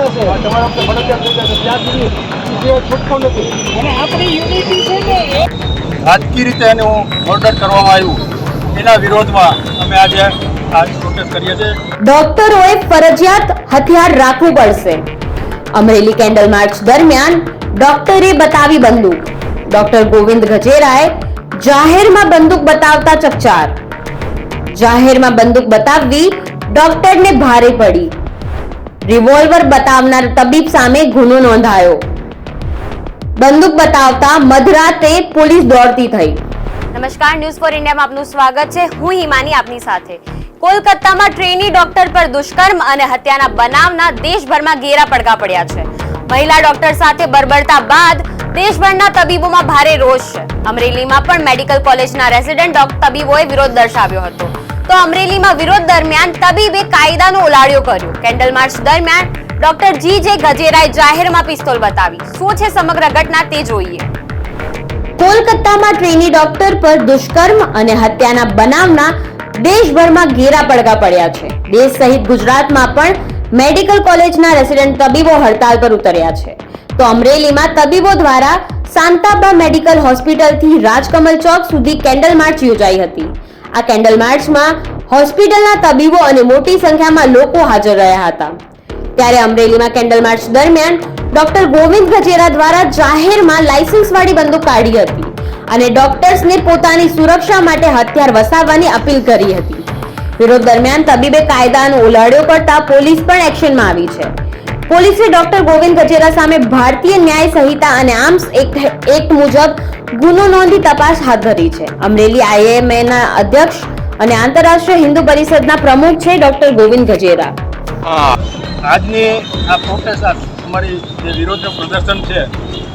જશે, તમારા વખતે ફરજિયાત થઈ જશે. ત્યાં સુધી જે છૂટકો નથી. અને આપણી યુનિટી છે ને એ રાજકીય રીતે એનું મર્ડર કરવામાં આવ્યું એના વિરોધમાં અમે આજે આ પ્રોટેસ્ટ કરીએ છીએ. ડોક્ટરોએ ફરજિયાત હથિયાર રાખવું પડશે. અમરેલી કેન્ડલ માર્ચ દરમિયાન ડોક્ટરે બતાવી બંદૂક. ડોક્ટર ગોવિંદ ગજેરાએ જાહેરમાં બંદૂક બતાવતા ચકચાર. જાહેરમાં બંદૂક બતાવવી ડોક્ટરને ભારે પડી. રિવોલ્વર બતાવનાર તબીબ સામે ગુનો નોંધાયો. બંદૂક બતાવતા મધરાતે પોલીસ દોડતી થઈ. નમસ્કાર, ન્યૂઝ ફોર ઇન્ડિયામાં આપનું સ્વાગત છે. હું હિમાની આપની સાથે. કોલકાતામાં ટ્રેની ડોક્ટર પર દુષ્કર્મ અને હત્યાના બનાવના દેશભરમાં ઘેરા પડઘા પડ્યા છે. મહિલા ડોક્ટર સાથે બરબરતા બાદ દેશભરના તબીબોમાં ભારે રોષ છે. અમરેલીમાં પણ મેડિકલ કોલેજના રેસિડેન્ટ તબીબોએ વિરોધ દર્શાવ્યો હતો. તો અમરેલીમાં વિરોધ દરમિયાન તબીબે કાયદાનો ઉલાળ્યો કર્યો. કેન્ડલ માર્ચ દરમિયાન ડોક્ટર G.J. ગજેરાએ જાહેરમાં પિસ્તોલ બતાવી. શું છે સમગ્ર ઘટના તે જોઈએ. કોલકાતામાં ટ્રેની ડોક્ટર પર દુષ્કર્મ અને હત્યાના બનાવના દેશભરમાં ઘેરા પડઘા પડ્યા છે. દેશ સહિત ગુજરાતમાં પણ મેડિકલ કોલેજના રેસિડેન્ટ તબીબો હડતાલ પર ઉતર્યા છે. તો અમરેલીમાં તબીબો દ્વારા સાંતાબા મેડિકલ હોસ્પિટલથી રાજકમલ ચોક સુધી કેન્ડલ માર્ચ યોજાઈ હતી. આ કેન્ડલ માર્ચમાં હોસ્પિટલના તબીબો અને મોટી સંખ્યામાં લોકો હાજર રહ્યા હતા. ત્યારે અમરેલીમાં કેન્ડલ માર્ચ દરમિયાન ડોક્ટર ગોવિંદ ગજેરા દ્વારા જાહેરમાં લાયસન્સવાળી બંદૂક કાઢી હતી અને ડોક્ટર્સને પોતાની સુરક્ષા માટે હથિયાર વસાવવાની અપીલ કરી હતી. વિરોધ દરમિયાન તબીબે કાયદાનો ઉલાળ્યો કરતા પોલીસ પણ એક્શનમાં આવી છે. પોલીસે ડોક્ટર ગોવિંદ ગજેરા સામે ભારતીય ન્યાય સંહિતા અને આર્મ્સ એક્ટ મુજબ ગુનો નોંધી તપાસ હાથ ધરી છે. અમરેલી IAMAના અધ્યક્ષ અને આંતરરાષ્ટ્રીય હિન્દુ પરિષદના પ્રમુખ છે ડોક્ટર ગોવિંદ ગજેરા. આજની આ પ્રોટેસ્ટ અમારી જે વિરોધનું પ્રદર્શન છે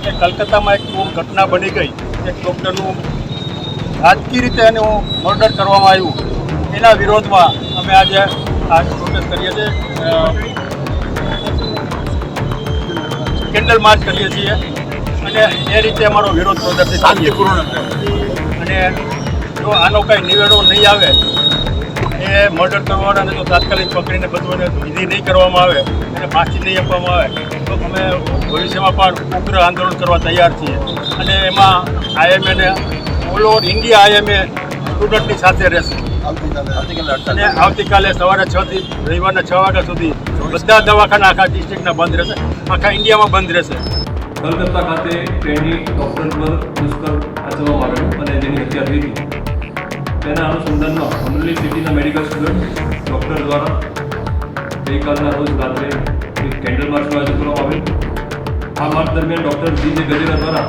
એ કલકત્તામાં એક ઘટના બની ગઈ. એક ડૉક્ટરનું રાજકીય રીતે એનું મર્ડર કરવામાં આવ્યું એના વિરોધમાં અમે આજે આ પ્રોટેસ્ટ કરીએ છીએ. કેન્ડલ માર્ચ કરીએ છીએ અને એ રીતે અમારો વિરોધ પ્રદર્શિત શાંતિપૂર્ણ અને જો આનો કંઈ નિવેડો નહીં આવે એ મર્ડર કરવાવાળાને તો તાત્કાલિક પકડીને બધું એને વિધિ નહીં કરવામાં આવે અને ફાંસી નહીં આપવામાં આવે તો અમે ભવિષ્યમાં પણ ઉગ્ર આંદોલન કરવા તૈયાર છીએ. અને એમાં IAMA all over India IAMA સ્ટુડન્ટની સાથે રહેશે અને આવતીકાલે સવારે 6 થી રવિવારના 6 વાગ્યા સુધી બધા દવાખાના આખા ડિસ્ટ્રિક્ટના બંધ રહેશે, આખા ઇન્ડિયામાં બંધ રહેશે. કલકત્તા ખાતે ટ્રેની ડૉક્ટર પર દુષ્કર્મ આચરવામાં આવેલું અને જેની હત્યા થઈ હતી તેના અનુસંધાનમાં અમરેલી સિટીના મેડિકલ સ્ટુડન્ટ ડૉક્ટર દ્વારા ગઈકાલના રોજ રાત્રે એક કેન્ડલ માર્ચનું આયોજન કરવામાં આવેલું. આ માર્ચ દરમિયાન ડૉક્ટર G.J. ગજેરા દ્વારા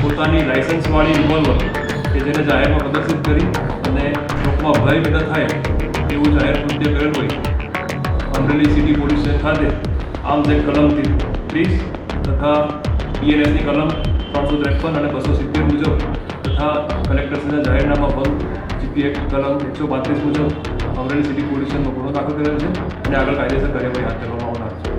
પોતાની લાયસન્સવાળી રિવોલ્વર કે જેને જાહેરમાં પ્રદર્શિત કરી અને લોકમાં ભય પેદા થાય એવું જાહેર કૃત્ય કરેલ હોય અમરેલી સિટી પોલીસ સ્ટેશન ખાતે આર્મ્સ એક્ટ કલમ 30 તથા BNSની કલમ 353 અને 270 મુજબ તથા કલેક્ટરશ્રીના જાહેરનામા ભંગ GP એક્ટ કલમ 132 મુજબ અમરેલી સિટી પોલીસ સ્ટેશનમાં ગુનો દાખલ કરેલ છે અને આગળ કાયદેસર કાર્યવાહી હાથ ધરવામાં આવનાર છે.